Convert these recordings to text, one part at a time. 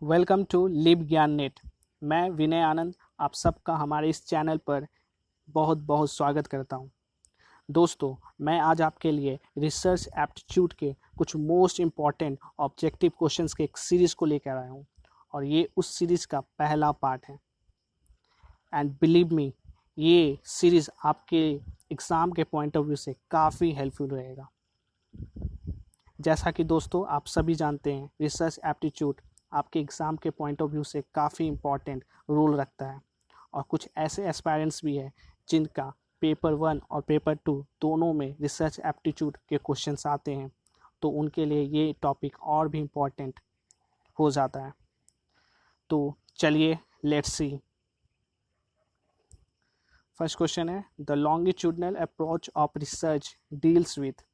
Welcome to live ज्ञान net. मैं विनय आनंद आप सबका हमारे इस चैनल पर बहुत बहुत स्वागत करता हूं। दोस्तों, मैं आज आपके लिए रिसर्च एप्टीट्यूड के कुछ मोस्ट इम्पॉर्टेंट ऑब्जेक्टिव क्वेश्चंस के एक सीरीज़ को लेकर आया हूं और ये उस सीरीज़ का पहला पार्ट है। एंड बिलीव मी, ये सीरीज़ आपके एग्ज़ाम के पॉइंट ऑफ व्यू से काफ़ी हेल्पफुल रहेगा। जैसा कि दोस्तों आप सभी जानते हैं, रिसर्च एप्टीट्यूड आपके एग्ज़ाम के पॉइंट ऑफ व्यू से काफ़ी इम्पॉर्टेंट रोल रखता है और कुछ ऐसे एस्पायरेंट्स भी हैं जिनका पेपर 1 और पेपर 2 दोनों में रिसर्च एप्टीट्यूड के क्वेश्चंस आते हैं, तो उनके लिए ये टॉपिक और भी इम्पॉर्टेंट हो जाता है। तो चलिए लेट्स सी। फर्स्ट क्वेश्चन है, the longitudinal approach of research deals with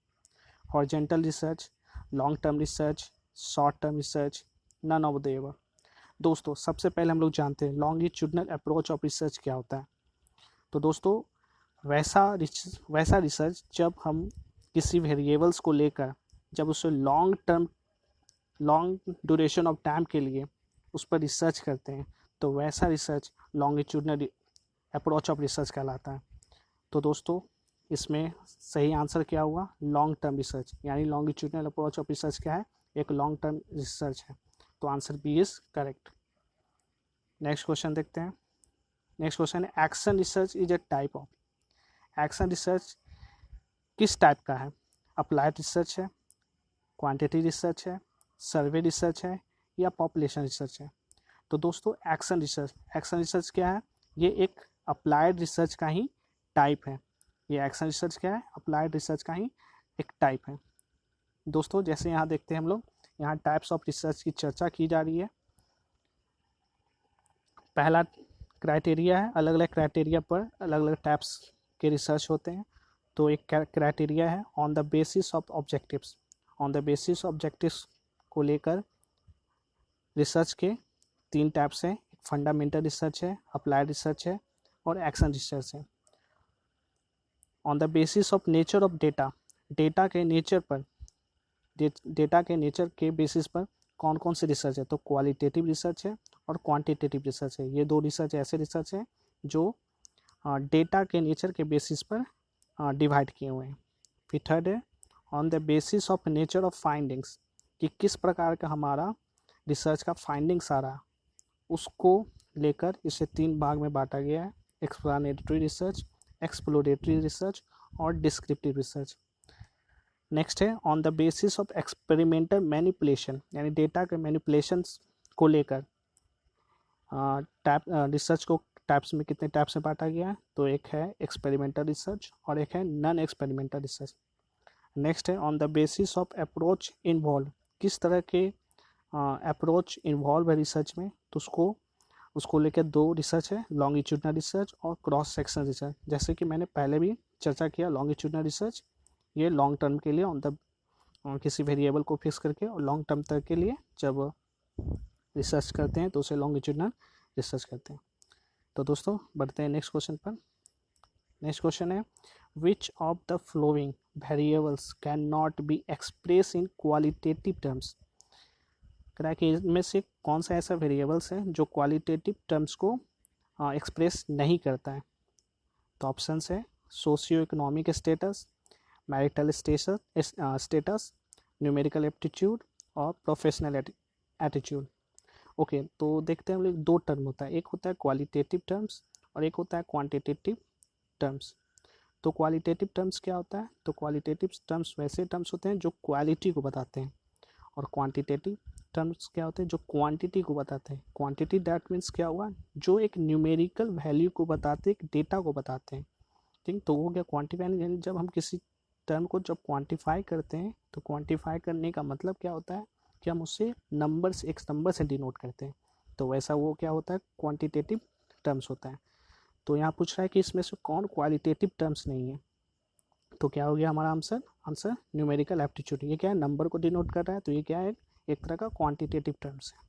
horizontal research, long term research, short term research, none of the above. दोस्तों, सबसे पहले हम लोग जानते हैं लॉन्गिट्यूडनल अप्रोच ऑफ रिसर्च क्या होता है। तो दोस्तों, वैसा रिसर्च जब हम किसी वेरिएबल्स को लेकर जब उसे लॉन्ग ड्यूरेशन ऑफ टाइम के लिए उस पर रिसर्च करते हैं, तो वैसा research longitudinal approach of research कहलाता है। तो दोस्तों, इसमें सही आंसर क्या हुआ? लॉन्ग टर्म रिसर्च, यानी लॉन्गिट्यूडनल अप्रोच ऑफ रिसर्च क्या है? एक लॉन्ग टर्म रिसर्च है। तो answer B is correct. Next question देखते हैं। नेक्स्ट क्वेश्चन है, action research is a type of. Action research किस टाइप का है? अप्लाइड रिसर्च है, क्वांटिटी रिसर्च है, सर्वे रिसर्च है या पॉपुलेशन रिसर्च है? तो दोस्तों, एक्शन रिसर्च क्या है? ये एक अप्लाइड रिसर्च का ही टाइप है। ये एक्शन रिसर्च क्या है? अप्लाइड रिसर्च का ही एक टाइप है। दोस्तों, जैसे यहाँ देखते हैं हम लोग, यहाँ टाइप्स ऑफ रिसर्च की चर्चा की जा रही है। पहला क्राइटेरिया है, अलग अलग क्राइटेरिया पर अलग अलग टाइप्स के रिसर्च होते हैं। तो एक क्राइटेरिया है on the basis of objectives. On the basis objectives को लेकर रिसर्च के 3 टाइप्स हैं। फंडामेंटल रिसर्च है, अप्लाइड रिसर्च है और एक्शन रिसर्च है। On the basis of nature of data, data के नेचर के बेसिस पर कौन कौन से रिसर्च है? तो क्वालिटेटिव रिसर्च है और क्वांटिटेटिव रिसर्च है। ये 2 रिसर्च ऐसे रिसर्च हैं जो डेटा के नेचर के बेसिस पर डिवाइड किए हुए हैं। फिर थर्ड है on the basis of nature of findings, कि किस प्रकार का हमारा रिसर्च का फाइंडिंग्स आ रहा, उसको लेकर इसे 3 भाग में बांटा गया है। एक्सप्लानेटरी रिसर्च, एक्सप्लोरेटरी रिसर्च और डिस्क्रिप्टिव रिसर्च। नेक्स्ट है on the basis of experimental manipulation, यानी डेटा के मैनिपुलेशंस को लेकर रिसर्च को टाइप्स में कितने टाइप्स में बांटा गया है? तो एक है एक्सपेरिमेंटल रिसर्च और एक है नॉन एक्सपेरिमेंटल रिसर्च। नेक्स्ट है on the basis of approach involve, किस तरह के अप्रोच इन्वॉल्व है रिसर्च में, तो उसको लेकर 2 रिसर्च है, लॉन्गिट्यूडनल रिसर्च और क्रॉस सेक्शन रिसर्च। जैसे कि मैंने पहले भी चर्चा किया, लॉन्गिट्यूडनल रिसर्च ये लॉन्ग टर्म के लिए ऑन द किसी वेरिएबल को फिक्स करके, और लॉन्ग टर्म तक के लिए जब रिसर्च करते हैं तो उसे लॉन्गिट्यूडनल रिसर्च करते हैं। तो दोस्तों, बढ़ते हैं नेक्स्ट क्वेश्चन पर। नेक्स्ट क्वेश्चन है, which of the flowing variables can not be express in qualitative terms? कह कि इनमें से कौन सा ऐसा वेरिएबल्स है जो क्वालिटेटिव टर्म्स को एक्सप्रेस नहीं करता है? तो ऑप्शंस है socio economic status, marital status, numerical aptitude और प्रोफेशनल एटीट्यूड। ओके, तो देखते हैं हम लोग 2 टर्म होता है, एक होता है क्वालिटेटिव टर्म्स और एक होता है क्वांटिटेटिव टर्म्स। तो क्वालिटेटिव टर्म्स क्या होता है? तो क्वालिटेटिव टर्म्स वैसे टर्म्स होते हैं जो क्वालिटी को बताते हैं, और क्वांटिटेटिव टर्म्स क्या होते हैं? जो क्वांटिटी को बताते हैं। क्वांटिटी दैट मीन्स क्या हुआ? जो एक न्यूमेरिकल वैल्यू को बताते हैं, एक डेटा को बताते हैं। ठीक, तो वो क्या क्वान्टिफाई, यानी जब हम किसी टर्म को जब क्वांटिफाई करते हैं, तो क्वांटिफाई करने का मतलब क्या होता है कि हम उससे नंबर्स, एक नंबर से डिनोट करते हैं। तो वैसा वो क्या होता है? क्वांटिटेटिव टर्म्स होता है। तो यहाँ पूछ रहा है कि इसमें से कौन क्वालिटेटिव टर्म्स नहीं है? तो क्या हो गया हमारा आंसर न्यूमेरिकल एप्टीट्यूड। ये क्या है? नंबर को डिनोट कर रहा है, तो ये क्या है? एक तरह का क्वांटिटेटिव टर्म्स है।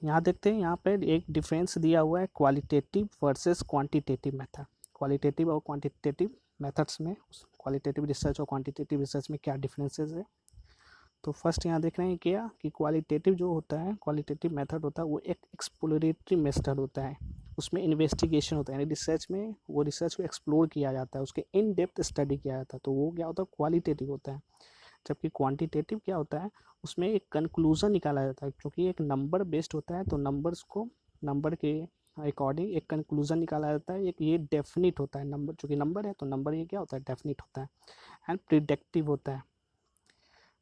यहाँ देखते हैं, यहाँ पे एक डिफरेंस दिया हुआ है qualitative versus quantitative method. Qualitative और क्वांटिटेटिव मेथड्स में, क्वालिटेटिव रिसर्च और क्वांटिटेटिव रिसर्च में क्या डिफरेंसेस है? तो फर्स्ट यहाँ देख रहे हैं क्या कि क्वालिटेटिव जो होता है, क्वालिटेटिव मेथड होता है वो एक एक्सप्लोरेटरी मेथड होता है, उसमें इन्वेस्टिगेशन होता है, यानी रिसर्च में वो रिसर्च को एक्सप्लोर किया जाता है, उसके इन डेप्थ स्टडी किया जाता है, तो वो क्या होता है क्वालिटेटिव होता है। जबकि क्वांटिटेटिव क्या होता है, उसमें एक कंक्लूजन निकाला जाता है, क्योंकि एक नंबर बेस्ड होता है तो नंबर्स को नंबर के अकॉर्डिंग एक कंक्लूजन निकाला जाता है, एक ये डेफिनिट होता है, नंबर चूँकि नंबर है तो नंबर ये क्या होता है डेफिनिट होता है एंड प्रिडिक्टिव होता है।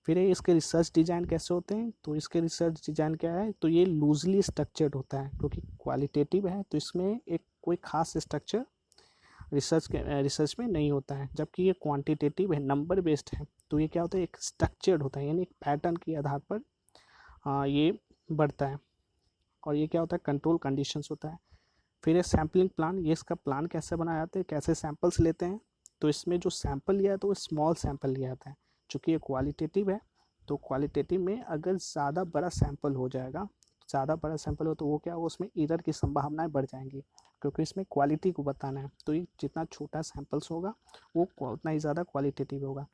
फिर इसके रिसर्च डिज़ाइन कैसे होते हैं, तो इसके रिसर्च डिज़ाइन क्या है, तो ये लूजली स्ट्रक्चर्ड होता है, क्योंकि क्वालिटेटिव है तो इसमें एक कोई खास स्ट्रक्चर रिसर्च में नहीं होता है। जबकि ये क्वांटिटेटिव है, नंबर बेस्ड है, तो ये क्या होता है एक स्ट्रक्चर्ड होता है, यानी एक पैटर्न के आधार पर ये बढ़ता है, और ये क्या होता है कंट्रोल कंडीशंस होता है। फिर ये सैम्पलिंग प्लान, ये इसका प्लान कैसे बनाया जाता है, कैसे सैम्पल्स लेते हैं, तो इसमें जो सैम्पल लिया है तो वो स्मॉल सैम्पल लिया जाता है। चूँकि ये क्वालिटेटिव है तो क्वालिटेटिव में अगर ज़्यादा बड़ा सैम्पल हो जाएगा, ज़्यादा बड़ा सैम्पल हो तो वो क्या हो, उसमें एरर की संभावनाएं बढ़ जाएंगी, क्योंकि इसमें क्वालिटी को बताना है, तो ये जितना छोटा सैम्पल्स होगा वो उतना ही ज़्यादा क्वालिटेटिव होगा।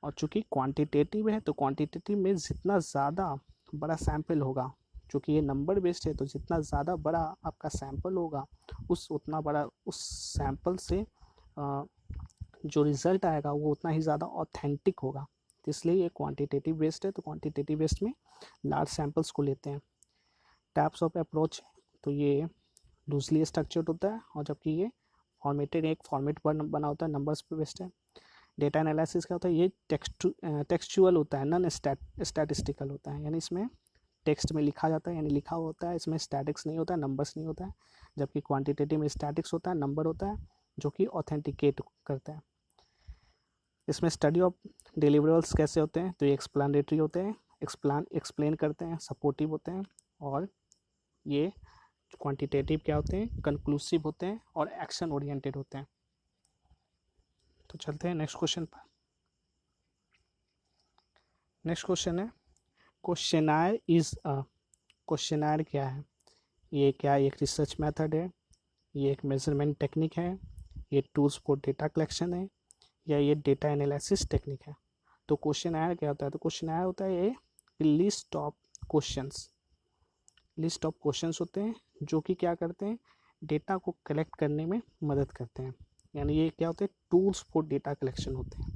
और चूँकि क्वांटिटेटिव है तो क्वांटिटेटिव में जितना ज़्यादा बड़ा सैम्पल होगा, चूँकि ये नंबर बेस्ड है तो जितना ज़्यादा बड़ा आपका सैम्पल होगा उतना बड़ा उस सैम्पल से जो रिज़ल्ट आएगा वो उतना ही ज़्यादा ऑथेंटिक होगा। तो इसलिए ये क्वांटिटेटिव बेस्ड है, तो क्वांटिटेटिव बेस्ड में लार्ज सैम्पल्स को लेते हैं। टाइप्स ऑफ अप्रोच, तो ये लूजली स्ट्रक्चर्ड होता है, और जबकि ये फॉर्मेटेड एक फॉर्मेट पर बना होता है, नंबर्स पे बेस्ड है। डेटा एनालिसिस क्या होता है, ये टेक्सचुअल होता है, नॉन स्टैटिस्टिकल होता है, यानी इसमें टेक्स्ट में लिखा जाता है, यानी लिखा होता है, इसमें स्टैटिक्स नहीं होता है, नंबर्स नहीं होता है। जबकि क्वांटिटेटिव में स्टैटिक्स होता है, नंबर होता है जो कि ऑथेंटिकेट करता है। इसमें स्टडी ऑफ डिलीवरेबल्स कैसे होते हैं, तो ये एक्सप्लेनेटरी होते हैं, एक्सप्लेन करते हैं, सपोर्टिव होते हैं, और ये क्वांटिटेटिव क्या होते हैं कंक्लूसिव होते हैं और एक्शन ओरिएंटेड होते हैं। तो चलते हैं नेक्स्ट क्वेश्चन पर। नेक्स्ट क्वेश्चन है क्वेश्चनायर इज अ, क्वेश्चनायर क्या है, ये क्या एक रिसर्च मेथड है, ये एक मेजरमेंट टेक्निक है, ये टूल्स फॉर डेटा कलेक्शन है, या ये डेटा एनालिसिस टेक्निक है। तो क्वेश्चनायर क्या होता है, तो क्वेश्चनायर होता है ये list of questions, list of questions होते हैं जो कि क्या करते हैं डेटा को कलेक्ट करने में मदद करते हैं, यानी ये क्या होते हैं टूल्स फॉर डेटा कलेक्शन होते हैं।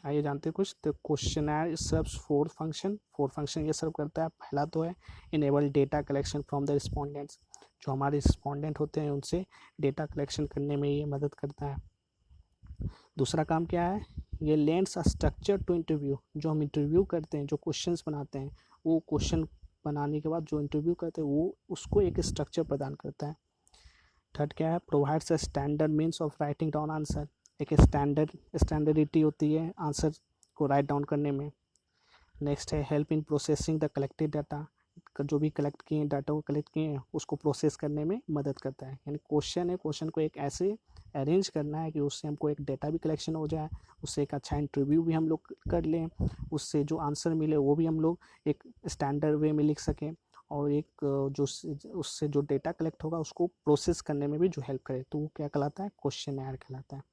आइए जानते हैं कुछ। तो क्वेश्चनर सर्व्स फोर फंक्शन ये सर्व करता है। पहला तो है enable data collection from the respondents, जो हमारे रिस्पोंडेंट होते हैं उनसे डेटा कलेक्शन करने में ये मदद करता है। दूसरा काम क्या है, ये lends a structure to interview, जो हम इंटरव्यू करते हैं, जो क्वेश्चंस बनाते हैं, वो क्वेश्चन बनाने के बाद जो इंटरव्यू करते हैं वो उसको एक स्ट्रक्चर प्रदान करता है। थर्ड क्या है, provides a standard means of writing down answer, एक स्टैंडर्डिटी होती है आंसर को राइट डाउन करने में। नेक्स्ट है help in processing the collected data, जो भी कलेक्ट किए हैं डाटा को कलेक्ट किए हैं उसको प्रोसेस करने में मदद करता है, यानी क्वेश्चन है, क्वेश्चन को एक ऐसे अरेंज करना है कि उससे हमको एक डेटा भी कलेक्शन हो जाए, उससे एक अच्छा इंटरव्यू भी हम लोग कर लें, उससे जो आंसर मिले वो भी हम लोग एक स्टैंडर्ड वे में लिख सकें, और एक जो उससे जो डेटा कलेक्ट होगा उसको प्रोसेस करने में भी जो हेल्प करे, तो वो क्या कहलाता है क्वेश्चनर कहलाता है।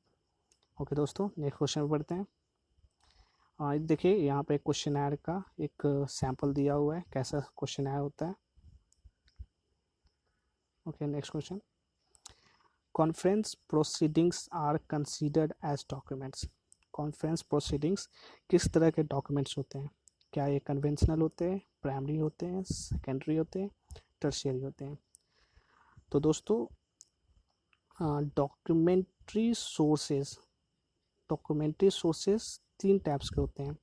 ओके दोस्तों, नेक्स्ट क्वेश्चन पर बढ़ते हैं। देखिए यहाँ पे क्वेश्चनर का एक सैंपल दिया हुआ है, कैसा क्वेश्चनर होता है। Okay next question, conference proceedings are considered as documents, conference proceedings किस तरह के डॉक्यूमेंट्स होते हैं, क्या ये कन्वेंशनल होते हैं, प्राइमरी होते हैं, सेकेंडरी होते हैं, टर्शियरी होते हैं। तो दोस्तों डॉक्यूमेंट्री सोर्सेज तीन टाइप्स के होते हैं,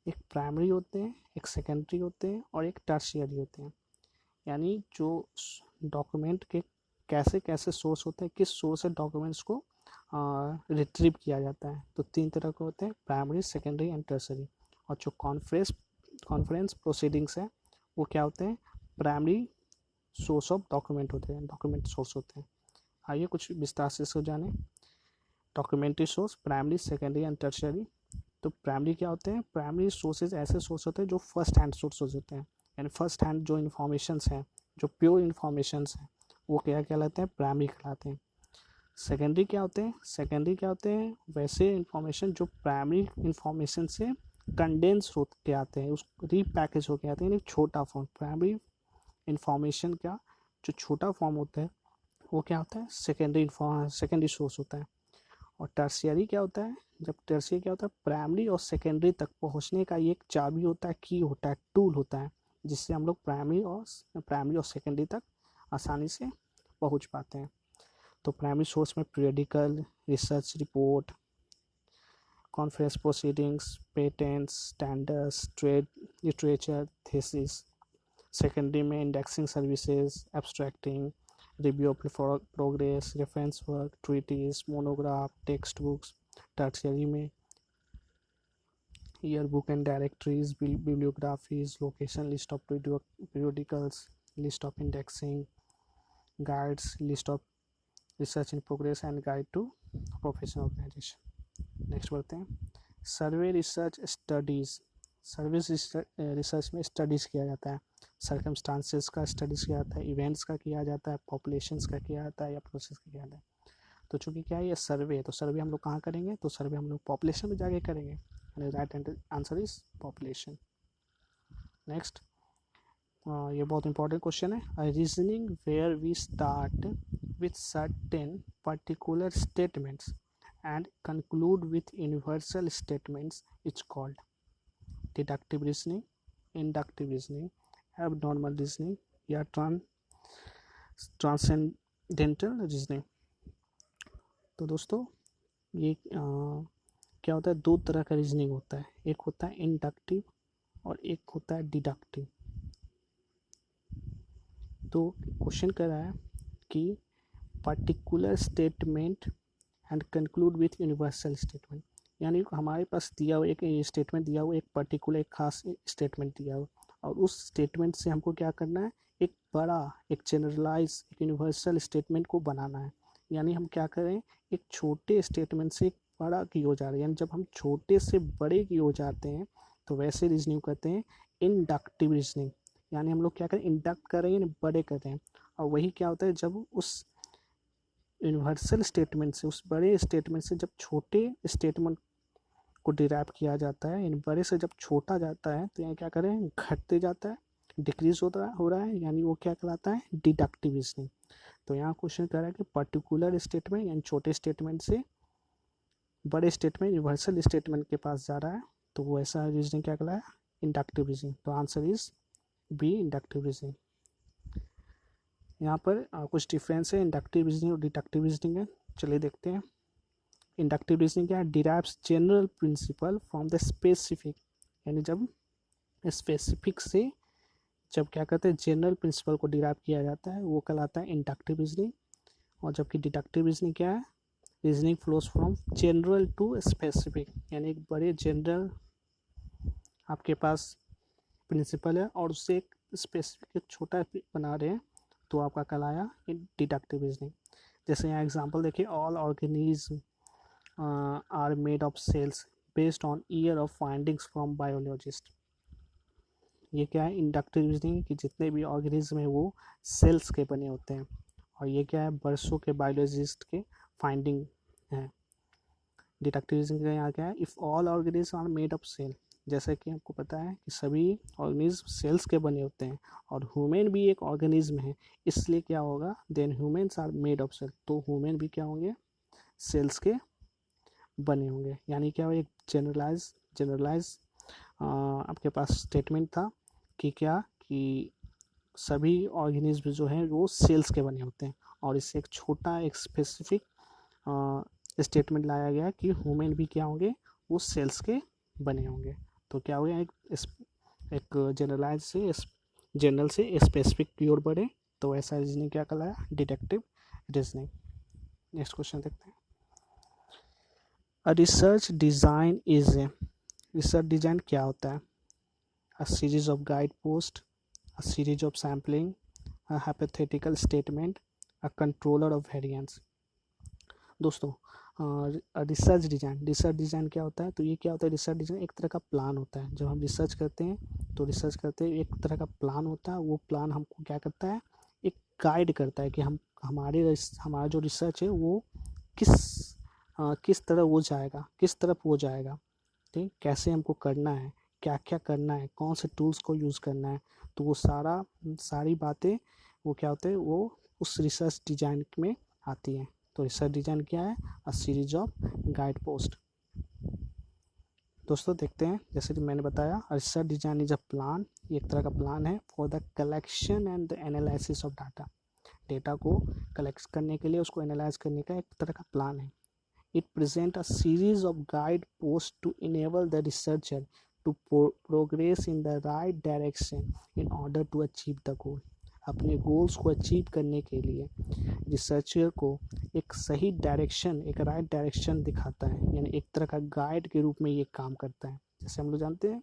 एक प्राइमरी होते हैं, एक सेकेंडरी होते हैं, और एक टर्शियरी होते हैं। यानी जो डॉक्यूमेंट के कैसे कैसे सोर्स होते हैं, किस सोर्स से डॉक्यूमेंट्स को रिट्रीव किया जाता है, तो तीन तरह के होते हैं, प्राइमरी, सेकेंडरी एंड टर्शियरी। और जो कॉन्फ्रेंस प्रोसीडिंग्स है वो क्या होते हैं, प्राइमरी सोर्स ऑफ डॉक्यूमेंट होते हैं, डॉक्यूमेंट सोर्स होते हैं। आइए कुछ विस्तार से इसको जाने। Documentary source, primary, secondary and tertiary. तो प्राइमरी क्या होते हैं, प्राइमरी सोर्सेज ऐसे सोर्स होते हैं जो फर्स्ट हैंड सोर्सेज होते हैं, यानी फर्स्ट हैंड जो इन्फॉर्मेशंस हैं, जो प्योर इन्फॉर्मेशंस हैं, वो क्या कहलाते हैं, प्राइमरी कहलाते हैं। सेकेंडरी क्या होते हैं, सेकेंडरी क्या होते हैं, वैसे इन्फॉर्मेशन जो प्राइमरी इन्फॉर्मेशन से कंडेंस हो के आते हैं, उस रीपैकेज होके आते हैं, यानी छोटा फॉर्म। प्राइमरी इंफॉर्मेशन का जो छोटा फॉर्म होता है वो क्या होता है, सेकेंडरी सोर्स होता है। और टर्शियरी क्या होता है, जब टर्शियरी क्या होता है, प्राइमरी और सेकेंडरी तक पहुंचने का ये एक चाबी होता है, की होता है, टूल होता है, जिससे हम लोग प्राइमरी और सेकेंडरी तक आसानी से पहुंच पाते हैं। तो प्राइमरी सोर्स में periodical, research report, conference proceedings, patents, standards, trade literature, thesis. Secondary में indexing services, abstracting, review of progress, reference work, treatise, monograph, text books. Tertiary में year book and directories, bibliographies, location, list of periodicals, list of indexing, guides, list of research in progress and guide to professional organisation. Next बढ़ते हैं, survey research studies. Service research में studies किया जाता है, circumstances का studies किया जाता है, इवेंट्स का किया जाता है, पॉपुलेशंस का किया जाता है, या प्रोसेस का किया जाता है। तो चूँकि क्या है ये सर्वे है, तो सर्वे हम लोग कहाँ करेंगे, तो सर्वे हम लोग पॉपुलेशन में जाके करेंगे, यानी right answer is population. Next, ये बहुत इंपॉर्टेंट क्वेश्चन है, reasoning where we start with certain particular statements and conclude with universal statements is called deductive reasoning, inductive reasoning, abnormal reasoning, या ट्रांसेंडेंटल रीजनिंग। तो दोस्तों ये क्या होता है, दो तरह का रीजनिंग होता है, एक होता है इंडक्टिव और एक होता है डिडक्टिव। तो क्वेश्चन कर रहा है कि particular statement and conclude with universal statement, यानी हमारे पास दिया हुआ एक स्टेटमेंट दिया हुआ, एक पर्टिकुलर एक खास स्टेटमेंट दिया हुआ, और उस स्टेटमेंट से हमको क्या करना है, एक बड़ा, एक जनरलाइज, एक यूनिवर्सल स्टेटमेंट को बनाना है। यानी हम क्या करें, एक छोटे स्टेटमेंट से एक बड़ा की ओर जा रहे हैं, यानी जब हम छोटे से बड़े की ओर जाते हैं तो वैसे रीजनिंग करते हैं इंडक्टिव रीजनिंग। यानी हम लोग क्या करें, इंडक्ट कर रहे हैं, यानी बड़े कर रहे हैं। और वही क्या होता है, जब उस यूनिवर्सल स्टेटमेंट से, उस बड़े स्टेटमेंट से जब छोटे स्टेटमेंट को डिराइव किया जाता है, यानी बड़े से जब छोटा जाता है, तो यहाँ क्या करें, घटते जाता है, डिक्रीज हो रहा है, यानी वो क्या कहलाता है, डिडक्टिव रीजनिंग। तो यहाँ क्वेश्चन कह रहा है कि पर्टिकुलर स्टेटमेंट यानी छोटे स्टेटमेंट से बड़े स्टेटमेंट यूनिवर्सल स्टेटमेंट के पास जा रहा है, तो वो ऐसा रीजनिंग क्या कहलाया, इंडक्टिव रीजनिंग। तो answer is B, inductive reasoning. यहाँ पर कुछ डिफरेंस है इंडक्टिव रीजनिंग और डिडक्टिव रीजनिंग है, चलिए देखते हैं। इंडक्टिव रीजनिंग क्या है, derives general principle from the specific, यानी जब स्पेसिफिक से जब क्या कहते हैं, जनरल प्रिंसिपल को डिराइव किया जाता है, वो कहलाता है इंडक्टिव रीजनिंग। और जबकि डिडक्टिव रीजनिंग क्या है, reasoning flows from general to specific, यानी एक बड़े जनरल आपके पास प्रिंसिपल है और उससे एक स्पेसिफिक एक छोटा बना रहे हैं, तो आपका कहलाया डिडक्टिव रीजनिंग। जैसे यहाँ एग्जांपल देखिए, all organism are made of cells based on year of findings from biologist. ये क्या है, इंडक्टिव रीजनिंग, कि जितने भी ऑर्गेनिज्म है वो सेल्स के बने होते हैं, और ये क्या है, बरसों के बायोलॉजिस्ट के फाइंडिंग है। डिडक्टिव रीजनिंग का यहाँ क्या है, if all organism are made of cell, जैसे कि आपको पता है कि सभी ऑर्गेनिज्म सेल्स के बने होते हैं, और ह्यूमन भी एक ऑर्गेनिज्म है, इसलिए क्या होगा, then humans are made of cell, तो ह्यूमन भी क्या होंगे, सेल्स के बने होंगे। यानी क्या, एक जनरलाइज आपके पास स्टेटमेंट था कि क्या, कि सभी ऑर्गेनिज्म जो हैं वो सेल्स के बने होते हैं, और इससे एक छोटा एक स्पेसिफिक स्टेटमेंट लाया गया कि ह्यूमन भी क्या होंगे, वो सेल्स के बने होंगे। तो क्या हो गया, एक जनरलाइज से जनरल से स्पेसिफिक की ओर बढ़े, तो ऐसा रीजनिंग क्या कहलाया, डिडक्टिव रीजनिंग। नेक्स्ट क्वेश्चन देखते हैं, a research design is a, research design क्या होता है, a series of guide post, a series of sampling, a hypothetical statement, a controller of variance. दोस्तों रिसर्च डिज़ाइन क्या होता है, तो ये क्या होता है, रिसर्च डिज़ाइन एक तरह का प्लान होता है। जब हम रिसर्च करते हैं तो रिसर्च करते हैं, एक तरह का प्लान होता है, वो प्लान हमको क्या करता है, एक गाइड करता है कि हम हमारा जो रिसर्च है वो किस तरह वो जाएगा, किस तरफ वो जाएगा। ठीक, कैसे हमको करना है, क्या क्या करना है, कौन से टूल्स को यूज़ करना है, तो वो सारी बातें वो क्या होते हैं, वो उस रिसर्च डिज़ाइन में आती हैं। तो रिसर्च डिज़ाइन क्या है? A series of guide post. दोस्तों देखते हैं, जैसे कि मैंने बताया, research design is a plan, ये एक तरह का प्लान है for the collection and the analysis of data. Data को कलेक्ट करने के लिए, उसको एनालाइज करने का एक तरह का प्लान है। It presents a series of guideposts to enable the researcher to progress in the right direction in order to achieve the goal. अपने गोल्स को अचीव करने के लिए रिसर्चर को एक सही डायरेक्शन, एक राइट डायरेक्शन दिखाता है, यानी एक तरह का गाइड के रूप में ये काम करता है। जैसे हम लोग जानते हैं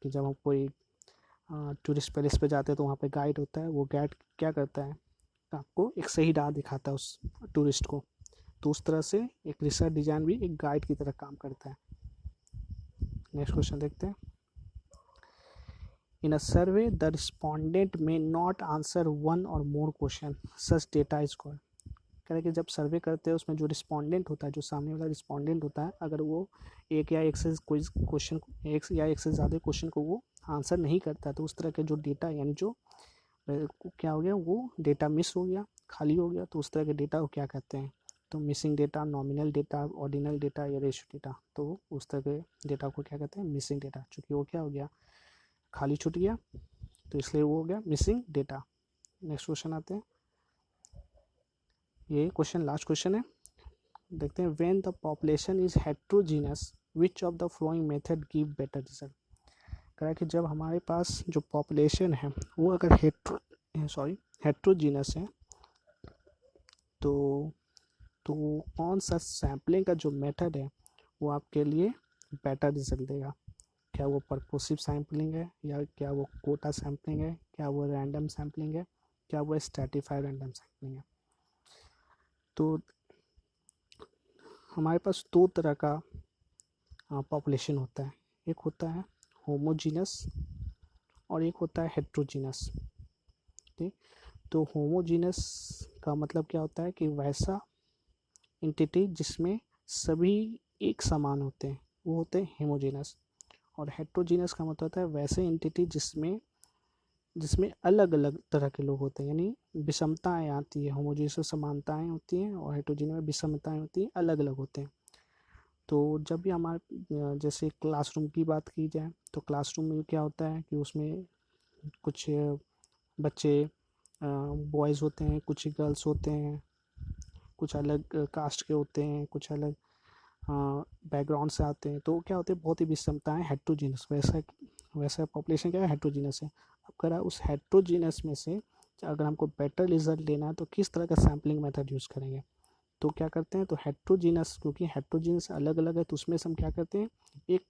कि जब हम कोई टूरिस्ट प्लेस पे जाते हैं तो वहाँ पे गाइड होता है, वो गाइड क्या करता है, आपको एक सही राह दिखाता है उस टूरिस्ट को। तो उस तरह से एक रिसर्च डिज़ाइन भी एक गाइड की तरह काम करता है। नेक्स्ट क्वेश्चन देखते हैं। इन अ सर्वे द रिस्पोंडेंट में नॉट आंसर वन और more question, such data is called. कह रहे कि जब सर्वे करते हैं उसमें जो रिस्पोंडेंट होता है, जो सामने वाला रिस्पोंडेंट होता है, अगर वो एक या एक से कोई क्वेश्चन, एक या एक से ज़्यादा क्वेश्चन को वो आंसर नहीं करता, तो उस तरह के जो डेटा, यानी जो क्या हो गया, वो डेटा मिस हो गया, खाली हो गया, तो उस तरह के डेटा को क्या कहते हैं? तो missing data, nominal data, ordinal data या रेशियो डेटा, तो उस तरह के डेटा को क्या कहते हैं? Missing data. चूँकि वो क्या हो गया, खाली छूट गया, तो इसलिए वो हो गया मिसिंग डेटा। नेक्स्ट क्वेश्चन आते हैं, ये क्वेश्चन लास्ट क्वेश्चन है, देखते हैं। When the population is heterogeneous which of the flowing method give better result. कहा कि जब हमारे पास जो पॉपुलेशन है वो अगर हेट्रोजीनस है, तो कौन सा सैम्पलिंग का जो मेथड है वो आपके लिए बेटर रिजल्ट देगा? क्या वो परपोसिव सैम्पलिंग है, या क्या वो कोटा सैम्पलिंग है, क्या वो रैंडम सैम्पलिंग है, क्या वो स्ट्रैटिफाइड रैंडम सैम्पलिंग है? तो हमारे पास दो तरह का पॉपुलेशन होता है, एक होता है होमोजीनस और एक होता है हेट्रोजीनस। ठीक, तो होमोजीनस का मतलब क्या होता है कि वैसा एंटिटी जिसमें सभी एक समान होते हैं, वो होते हैं हेमोजीनस। और हेट्रोजीनस का मतलब होता है वैसे एंटिटी जिसमें अलग अलग तरह के लोग होते हैं, यानी विषमताएं आती है। होमोजीनस में समानताएं होती हैं और हेट्रोजीनस में विषमताएं होती हैं, अलग अलग होते हैं। तो जब भी हमारे जैसे क्लासरूम की बात की जाए, तो क्लासरूम में क्या होता है कि उसमें कुछ बच्चे बॉयज़ होते हैं, कुछ गर्ल्स होते हैं, कुछ अलग कास्ट के होते हैं, कुछ अलग बैकग्राउंड से आते हैं, तो क्या होते हैं, बहुत ही विषमताएं, हेट्रोजीनस। वैसा पॉपुलेशन क्या है, हेट्रोजीनस है। अब करा उस हेट्रोजीनस में से अगर हमको बेटर रिजल्ट लेना है तो किस तरह का सैम्पलिंग मेथड यूज़ करेंगे? तो क्या करते हैं, तो हेट्रोजीनस, क्योंकि हेट्रोजीनस अलग अलग है, तो उसमें से हम क्या करते हैं, एक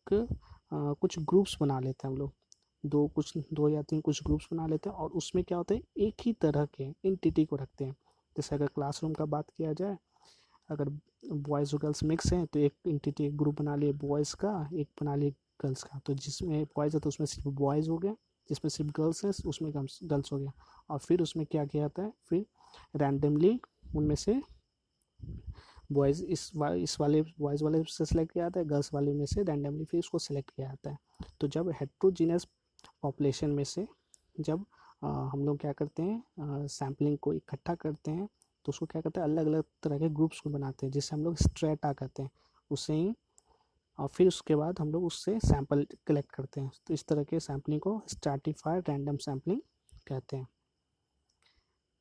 कुछ ग्रुप्स बना लेते हैं हम लोग, दो या तीन कुछ ग्रुप्स बना लेते हैं, और उसमें क्या होता है, एक ही तरह के एंटिटी को रखते हैं। जैसे अगर क्लासरूम का बात किया जाए, अगर बॉयज़ और गर्ल्स मिक्स हैं तो एक एंटिटी, एक ग्रुप बना लिए बॉयज़ का, एक बना लिए गर्ल्स का। तो जिसमें बॉयज़ है तो उसमें सिर्फ बॉयज़ हो गया, जिसमें सिर्फ गर्ल्स हैं उसमें गर्ल्स हो गया। और फिर उसमें क्या किया जाता है, फिर रैंडमली उनमें से बॉयज़ इस वाले बॉयज़ वाले से सिलेक्ट किया जाता है, गर्ल्स वाले में से रैंडमली फिर उसको सिलेक्ट किया जाता है। तो जब हेट्रोजीनस पॉपुलेशन में से जब हम लोग क्या करते हैं, सैम्पलिंग को इकट्ठा करते हैं, तो उसको क्या करते हैं, अलग अलग तरह के ग्रुप्स को बनाते हैं, जिससे हम लोग स्ट्रेटा कहते हैं उसे ही। और फिर उसके बाद हम लोग उससे सैंपल कलेक्ट करते हैं, तो इस तरह के सैम्पलिंग को स्ट्रैटिफाइड रैंडम सैम्पलिंग कहते हैं।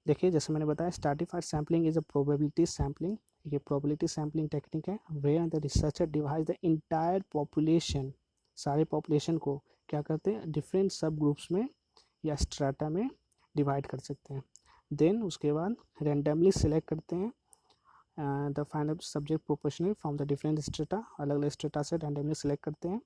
देखिए, जैसे मैंने बताया, stratified sampling is a probability sampling. ये प्रोबेबिलिटी सैम्पलिंग टेक्निक है where the researcher divide the entire population, सारे पॉपुलेशन को क्या करते हैं, डिफरेंट सब ग्रुप्स में या स्ट्राटा में डिवाइड कर सकते हैं। देन उसके बाद रैंडमली सेलेक्ट करते हैं the final subject proportional from the different strata, अलग अलग स्ट्रेटा से रैंडमली सेलेक्ट करते हैं।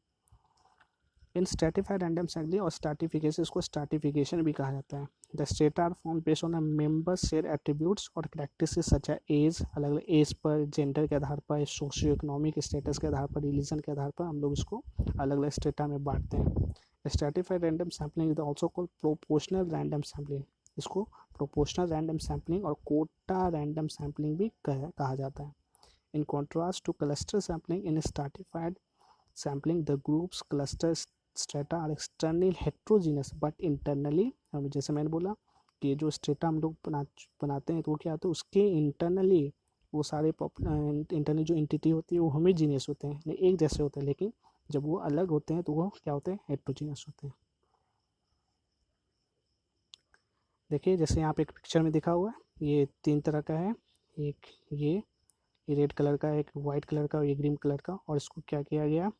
इन स्ट्रैटिफाइड रैंडम सैम्पलिंग और स्ट्रैटिफिकेशन, इसको स्ट्रैटिफिकेशन भी कहा जाता है। The strata are form based on a members share attributes और कैरेक्टरिस्टिक्स सच एज, अलग अलग एज पर, जेंडर के आधार पर, सोशियो इकोनॉमिक स्टेटस के आधार पर, रिलीजन के आधार पर हम लोग इसको अलग अलग स्ट्रेटा में बांटते हैं। Stratified random sampling is also called proportional random sampling, इसको प्रोपोर्शनल रैंडम सैम्पलिंग और कोटा रैंडम सैम्पलिंग भी कहा जाता है। In contrast to cluster sampling, in stratified sampling the groups cluster strata are external heterogeneous but internally, जैसे मैंने बोला कि जो स्ट्रेटा हम लोग बनाते हैं तो वो क्या होता है, उसके इंटरनली वो सारे इंटरनल जो एंटिटी होती है वो होमोजीनियस होते हैं, एक जैसे होते हैं, लेकिन जब वो अलग होते हैं तो वो क्या होते हैं, हेट्रोजीनियस होते हैं। देखिए जैसे यहाँ पे एक पिक्चर में दिखा हुआ है, ये 3 तरह का है, एक ये रेड कलर का, एक वाइट कलर का और ये ग्रीन कलर का, और इसको क्या किया गया,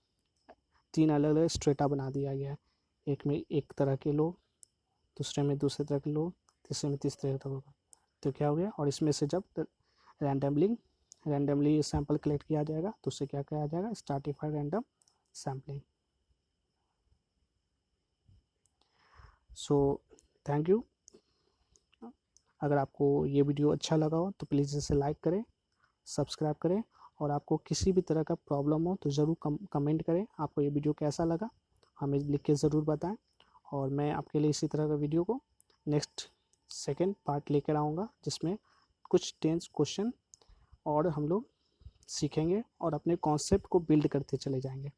3 अलग अलग स्ट्रेटा बना दिया गया है। एक में एक तरह के लोग, दूसरे में दूसरे तरह के लोग, तीसरे में तीसरे तरह के लोग, तो क्या हो गया, और इसमें से जब रैंडमली सैंपल कलेक्ट किया जाएगा तो उससे क्या किया जाएगा, stratified random sampling. So thank you. अगर आपको ये वीडियो अच्छा लगा हो तो प्लीज़ इसे लाइक करें, सब्सक्राइब करें, और आपको किसी भी तरह का प्रॉब्लम हो तो ज़रूर कमेंट करें, आपको ये वीडियो कैसा लगा हमें लिख के ज़रूर बताएं, और मैं आपके लिए इसी तरह का वीडियो को नेक्स्ट सेकेंड पार्ट लेकर आऊँगा, जिसमें कुछ 10 क्वेश्चन और हम लोग सीखेंगे और अपने कॉन्सेप्ट को बिल्ड करते चले जाएंगे।